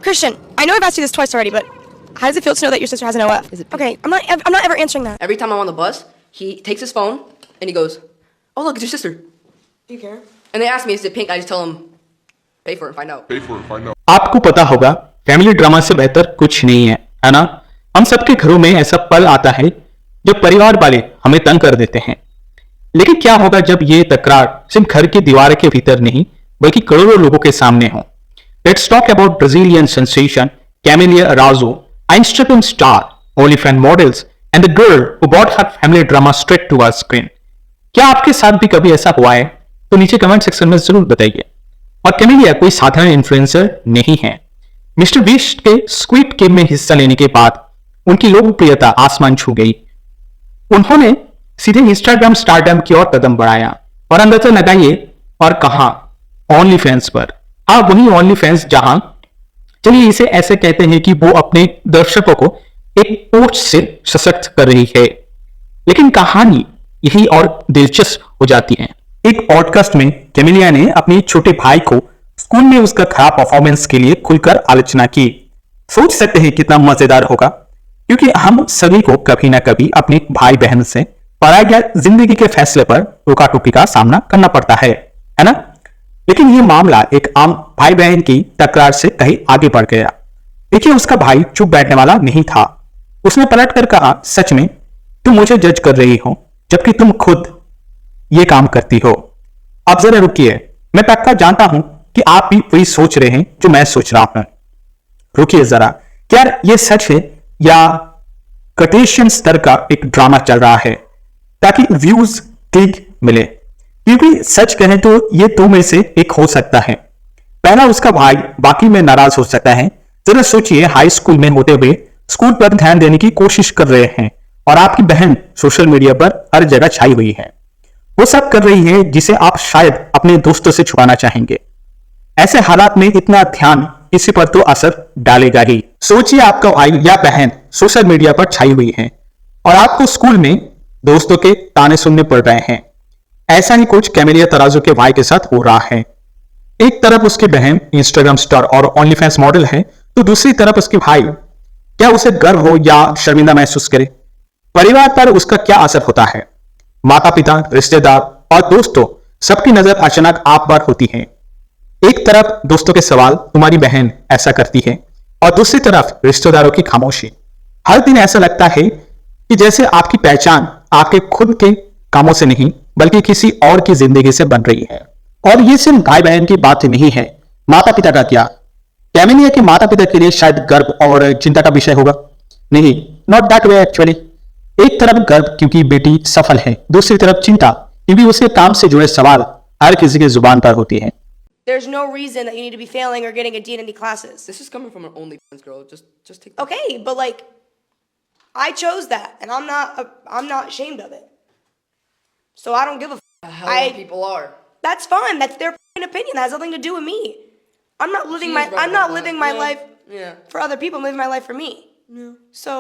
Christian, I know I've asked you this twice already, but how does it feel to know that your sister has an OF? Is it okay? I'm not ever answering that. Every time I'm on the bus, he takes his phone and he goes, "Oh look, it's your sister." Do you care? And they ask me, "Is it pink?" I just tell them, "Pay for it and find out." आपको पता होगा family drama से बेहतर कुछ नहीं है ना? हम सबके घरों में ऐसा पल आता है जब परिवार वाले हमें तंग कर देते हैं। लेकिन क्या होगा जब ये तकरार सिर्फ घर की दीवार के भीतर नहीं बल्कि करोड़ों लोगों के सामने हो? Let's talk about Brazilian sensation Camelia Araújo, Instagram star, OnlyFans models, and the girl who brought her family drama straight to our screen. क्या आपके साथ भी कभी ऐसा हुआ है? तो नीचे कमेंट सेक्शन में जरूर बताइए। और कैमिलिया कोई साधारण इन्फ्लुएंसर नहीं है। मिस्टर बीस्ट के स्क्विड गेम में हिस्सा लेने के बाद उनकी लोकप्रियता आसमान छू गई। उन्होंने सीधे इंस्टाग्राम स्टारडम की ओर कदम बढ़ाया और अंदाजा लगाइए और कहा OnlyFans पर। हाँ, वही OnlyFans जहां चलिए इसे ऐसे कहते हैं कि वो अपने दर्शकों को एक पोस्ट से सशक्त कर रही है। लेकिन कहानी यही और दिलचस्प हो जाती है। एक पॉडकास्ट में कैमिलिया ने अपने छोटे भाई को स्कूल में उसका खराब परफॉर्मेंस के लिए खुलकर आलोचना की। सोच सकते हैं कितना मजेदार होगा, क्योंकि हम सभी को कभी ना कभी अपने भाई बहन से पराई या जिंदगी के फैसले पर टोका टोकी का सामना करना पड़ता है ना? लेकिन यह मामला एक आम भाई बहन की तकरार से कहीं आगे बढ़ गया। देखिए, उसका भाई चुप बैठने वाला नहीं था। उसने पलट कर कहा, सच में तुम मुझे जज कर रही हो जबकि तुम खुद ये काम करती हो। अब जरा रुकिए, मैं पक्का जानता हूं कि आप भी वही सोच रहे हैं जो मैं सोच रहा हूं। रुकिए जरा, क्या ये सच है या कटेशियन स्तर का एक ड्रामा चल रहा है ताकि व्यूज क्लिक मिले? क्योंकि सच कहें तो ये दो में से एक हो सकता है। पहला, उसका भाई बाकी में नाराज हो सकता है। जरा सोचिए, हाई स्कूल में होते हुए स्कूल पर ध्यान देने की कोशिश कर रहे हैं और आपकी बहन सोशल मीडिया पर हर जगह छाई हुई है। वो सब कर रही है जिसे आप शायद अपने दोस्तों से छुपाना चाहेंगे। ऐसे हालात में इतना ध्यान किसी पर तो असर डालेगा ही। सोचिए, आपका भाई या बहन सोशल मीडिया पर छाई हुई है और आपको स्कूल में दोस्तों के ताने सुनने पड़ रहे हैं। ऐसा ही कुछ कैमिलिया तराजू के भाई के साथ हो रहा है। एक तरफ उसकी बहन इंस्टाग्राम स्टार और OnlyFans मॉडल है, तो दूसरी तरफ उसके भाई। क्या उसे गर्व हो या शर्मिंदा महसूस करे? परिवार पर उसका क्या असर होता है? माता पिता, रिश्तेदार और दोस्तों सबकी नजर अचानक आप पर होती है। एक तरफ दोस्तों के सवाल, तुम्हारी बहन ऐसा करती है, और दूसरी तरफ रिश्तेदारों की खामोशी। हर दिन ऐसा लगता है कि जैसे आपकी पहचान आपके खुद के कामों से नहीं बल्कि किसी और की जिंदगी से बन रही है। और ये सिर्फ भाई बहन की बात नहीं है। माता पिता का क्या? कैमिलिया के माता पिता के लिए शायद गर्व और चिंता का विषय होगा। नहीं, नॉट दैट वे एक्चुअली। एक तरफ गर्व क्योंकि बेटी सफल है, दूसरी तरफ चिंता क्योंकि उसके काम से जुड़े सवाल हर किसी की जुबान पर होती है। There's no reason that you need to be failing or getting a D in any classes. This is coming from an OnlyFans girl. Just take. Okay, but like, I chose that, and I'm not ashamed of it. So I don't give a. How people are. That's fine. That's their opinion. That has nothing to do with me. I'm not living my life for other people. I'm living my life for me. Yeah. So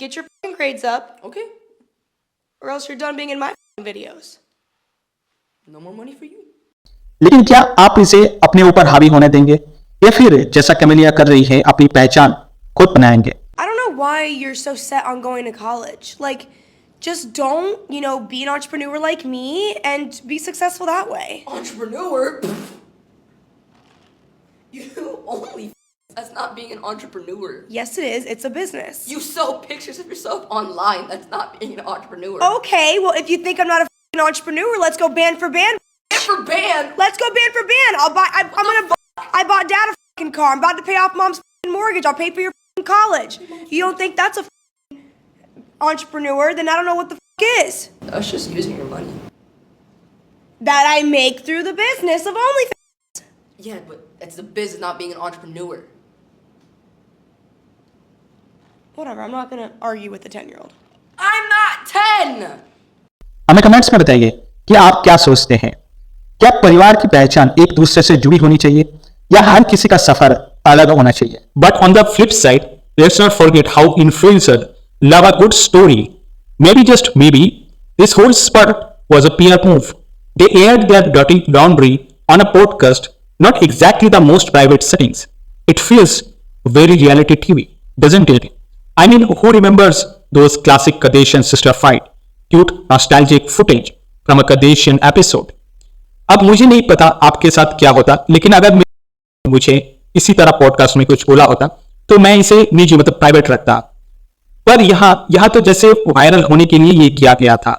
get your grades up. Okay. Or else you're done being in my videos. No more money for you. लेकिन क्या आप इसे अपने ऊपर हावी होने देंगे या फिर जैसा कैमिलिया कर रही है अपनी पहचान खुद बनाएंगे? I don't know why you're so set on going to college. Like, just don't, be an entrepreneur like me and be successful that way. Entrepreneur? You only. That's not being an entrepreneur. Yes, it is. It's a business. You sell pictures of yourself online. That's not being an entrepreneur. Okay, well, if you think I'm not a f***ing entrepreneur, let's go band for band. Band for band? Let's go band for band. I bought dad a f***ing car. I'm about to pay off mom's f***ing mortgage. I'll pay for your f***ing college. You don't think that's a f***ing entrepreneur? Then I don't know what the f*** is. That's just using your money. That I make through the business of OnlyFans. Yeah, but it's the business, not being an entrepreneur. Whatever, I'm not gonna argue with the 10-year-old. I'm not 10! हमें comments में बताइए कि आप क्या सोचते हैं। क्या परिवार की पहचान एक दूसरे से जुड़ी होनी चाहिए या हर किसी का सफर अलग होना चाहिए? But on the flip side, let's not forget how influencer love a good story. Maybe just maybe this whole spurt was a PR move. They aired their dirty laundry on a podcast, not exactly the most private settings. It feels very reality TV, doesn't it? I mean, who remembers those classic Kardashian sister fight? Cute, nostalgic footage from a Kardashian episode. अब मुझे नहीं पता आपके साथ क्या होता, लेकिन अगर मुझे इसी तरह पॉडकास्ट में कुछ बोला होता तो मैं इसे निजी मतलब प्राइवेट रखता। पर यहाँ तो जैसे वायरल होने के लिए ये किया गया था,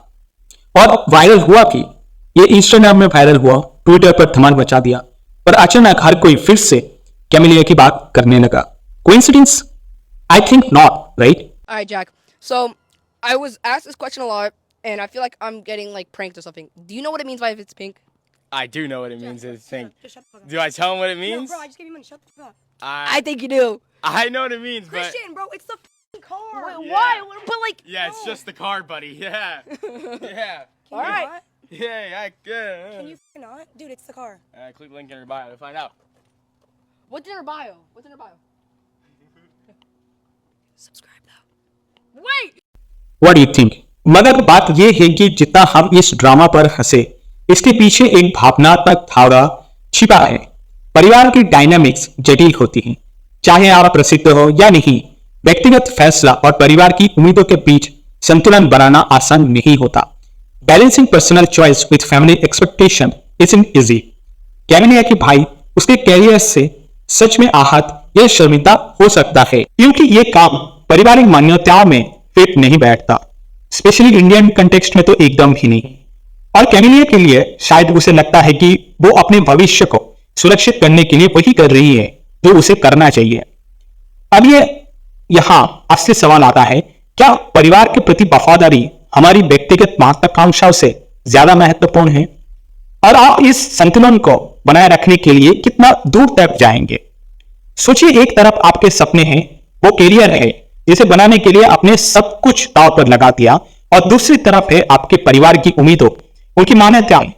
और वायरल हुआ कि ये इंस्टाग्राम में वायरल हुआ, ट्विटर पर धमाल मचा दिया, पर अचानक हर कोई फिर से कैमिलिया की बात करने लगा। Coincidence? I think not, right? All right, Jack. So I was asked this question a lot, and I feel like I'm getting like pranked or something. Do you know what it means by if it's pink? I do know what it means. It's pink. Just shut the fuck up. Do I tell him what it No, means? bro, I just gave you money. Shut the fuck up. I think you do. I know what it means, but Christian, bro, it's the fucking car. Wait, Yeah. why? But like, yeah, it's just the car, buddy. Yeah, yeah, Can you Alright. not? yeah. Can you fucking not? Dude, it's the car. Click the link in her bio to find out. what's in her bio? What's in her bio? Subscribe though. Wait. What do you think? मगर बात यह है कि जितना हम इस drama पर हंसे, इसके पीछे एक भावनात्मक धारा छिपा है। परिवार की डायनामिक्स जटिल होती हैं, चाहे आप प्रसिद्ध हो या नहीं। व्यक्तिगत फैसला और परिवार की उम्मीदों के बीच संतुलन बनाना आसान नहीं होता। Balancing personal choice with family expectation isn't easy. Camellia के भाई उसके कैरियर से सच में आहत या शर्मिंदा हो सकता है, क्योंकि ये काम पारिवारिक मान्यताओं में फिट नहीं बैठता, स्पेशली इंडियन कंटेक्स्ट में तो एकदम ही नहीं। और कैमिलिया के लिए शायद उसे लगता है कि वो अपने भविष्य को सुरक्षित करने के लिए वही कर रही है जो उसे करना चाहिए। अब यहाँ असली सवाल आता है, क्या परिवार के प्रति वफादारी हमारी व्यक्तिगत महत्वाकांक्षाओं से ज्यादा महत्वपूर्ण है? और आप इस संतुलन को बनाए रखने के लिए कितना दूर तक जाएंगे? सोचिए, एक तरफ आपके सपने हैं, वो कैरियर है जिसे बनाने के लिए आपने सब कुछ दांव पर लगा दिया, और दूसरी तरफ है आपके परिवार की उम्मीदों, उनकी मान्यताएं।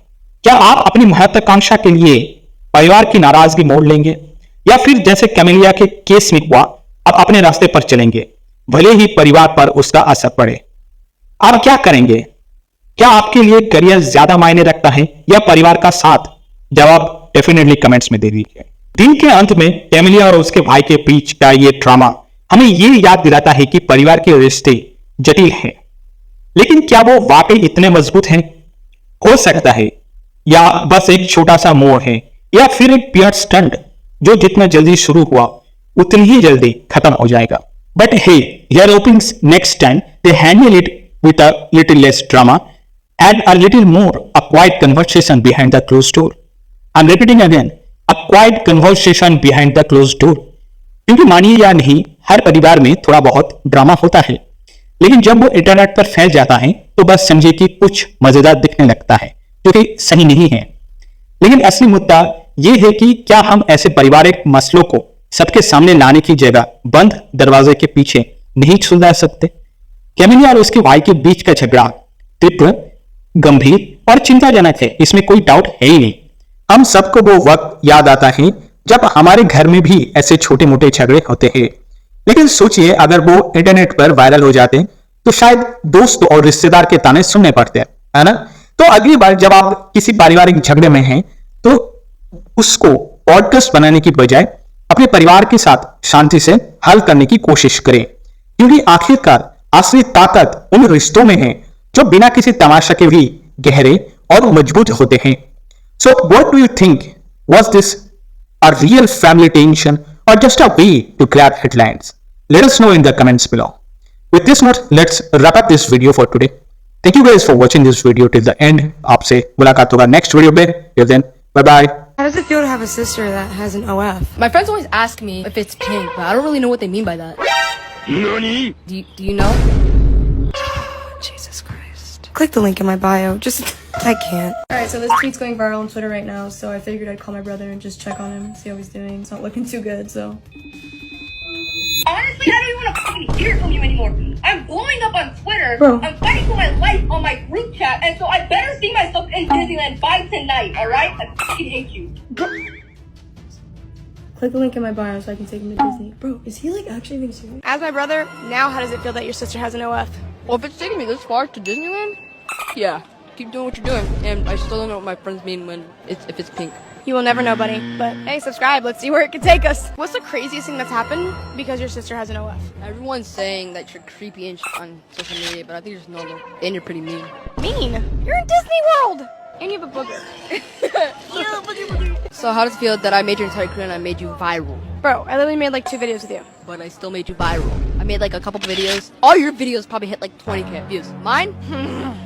क्या आप अपनी महत्वाकांक्षा के लिए परिवार की नाराजगी मोड़ लेंगे, या फिर जैसे कैमिलिया के केस में हुआ, आप अपने रास्ते पर चलेंगे भले ही परिवार पर उसका असर पड़े? आप क्या करेंगे? क्या आपके लिए करियर ज्यादा मायने रखता है या परिवार का साथ? जवाब डेफिनेटली कमेंट्स में दे दीजिए। दिन के अंत में कैमिलिया और उसके भाई के बीच का ये ड्रामा हमें ये याद दिलाता है कि परिवार के रिश्ते जटिल हैं, लेकिन क्या वो वाकई इतने मजबूत हैं? हो सकता है, या बस एक छोटा सा मोड़ है, या फिर एक पियर स्टंट जो जितना जल्दी शुरू हुआ उतनी ही जल्दी खत्म हो जाएगा। But hey, here openings next time they handle it with a little less drama and a little more a quiet conversation behind the closed door. I'm repeating again, a quiet conversation behind the closed door. क्योंकि मानिए या नहीं, हर परिवार में थोड़ा बहुत drama होता है, लेकिन जब वो इंटरनेट पर फैल जाता है तो बस समझिए कि कुछ मजेदार दिखने लगता है, जो कि सही नहीं है। लेकिन असली मुद्दा ये है कि क्या हम ऐसे पारिवारिक मसलों को सबके सामने लाने की जगह बंद दरवाजे के पीछे नहीं सुलझा सकते? कैमिलिया और उसके भाई के बीच का झगड़ा तीव्र, गंभीर और चिंताजनक है, इसमें कोई डाउट है ही नहीं। हम सबको वो वक्त याद आता है जब हमारे घर में भी ऐसे छोटे मोटे झगड़े होते हैं, लेकिन सोचिए अगर वो इंटरनेट पर वायरल हो जाते तो शायद दोस्त और रिश्तेदार के ताने सुनने पड़ते हैं, है ना? तो अगली बार जब आप किसी पारिवारिक झगड़े में हैं तो उसको पॉडकास्ट बनाने की बजाय अपने परिवार के साथ शांति से हल करने की कोशिश करें, क्योंकि आखिरकार असली ताकत उन रिश्तों में है जो बिना किसी तमाशा के भी गहरे और मजबूत होते हैं। So what do you think? Was this a real family tension or just a way to grab headlines? Let us know in the comments below. With this note, let's wrap up this video for today. Thank you guys for watching this video till the end. आपसे मुलाकात होगा next video पे. Till then, bye bye. How does it feel to have a sister that has an OF? My friends always ask me if it's pink, but I don't really know what they mean by that. Nani? Do you know? Jesus Christ. Click the link in my bio. I can't. Alright, so this tweet's going viral on Twitter right now, so I figured I'd call my brother and just check on him, see how he's doing. It's not looking too good, so. Honestly, I don't even want to fucking hear from you anymore. I'm blowing up on Twitter. Bro. I'm fighting for my life on my group chat, and so I better see myself in Disneyland by tonight, alright? I fucking hate you. Click the link in my bio so I can take him to Disney. Bro, is he like actually being serious? As my brother, now how does it feel that your sister has an OF? Well, if it's taking me this far to Disneyland, yeah, keep doing what you're doing. And I still don't know what my friends mean if it's pink. You will never know, buddy. But hey, subscribe. Let's see where it can take us. What's the craziest thing that's happened because your sister has an OF? Everyone's saying that you're creepy and on social media, but I think you're just normal. And you're pretty mean. Mean? You're in Disney World! And you have a booger. So how does it feel that I made your entire career and I made you viral? Bro, I literally made like 2 videos with you. But I still made you viral. I made like a couple videos. All your videos probably hit like 20K views. Mine?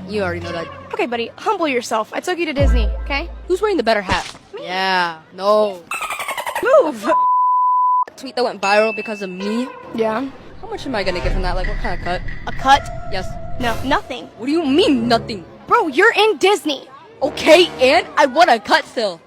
You already know that. Okay, buddy, humble yourself. I took you to Disney, okay? Who's wearing the better hat? Yeah. No. Move! Tweet that went viral because of me. Yeah. How much am I gonna get from that? Like what kind of cut? A cut? Yes. No, nothing. What do you mean nothing? Bro, you're in Disney. Okay, and I want a cut still.